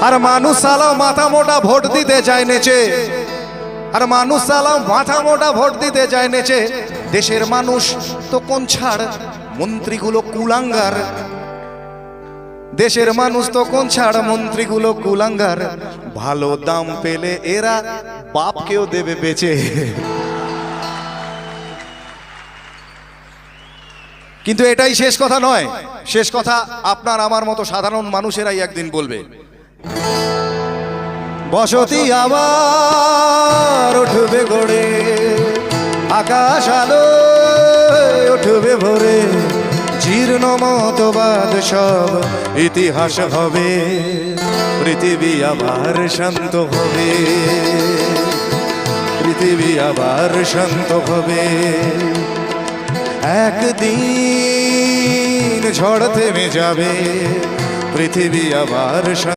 আর মানুষ সালা মাথা মোটা ভোট দিতে যায় নেচে, আর মানুষ সালা মাথা মোটা ভোট দিতে যায় নেচে। দেশের মানুষ তো কোন ছাড়, মন্ত্রীগুলো কুলাঙ্গার। দেশের মানুষ তো কোন ছাড়, মন্ত্রীগুলো কুলাঙ্গার। ভালো দাম পেলে এরা বাপকেও দেবে বেচে। কিন্তু এটাই শেষ কথা নয়, শেষ কথা আপনার আমার মতো সাধারণ মানুষেরাই একদিন বলবে। বসতি আবার উঠবে গড়ে, আকাশ আলো উঠবে ভরে, জীর্ণ মতবাদ সব ইতিহাস হবে, পৃথিবী আবার শান্ত হবে, পৃথিবী আবার শান্ত হবে। একদিন ঝড় থেমে যাবে, পৃথিবী আবার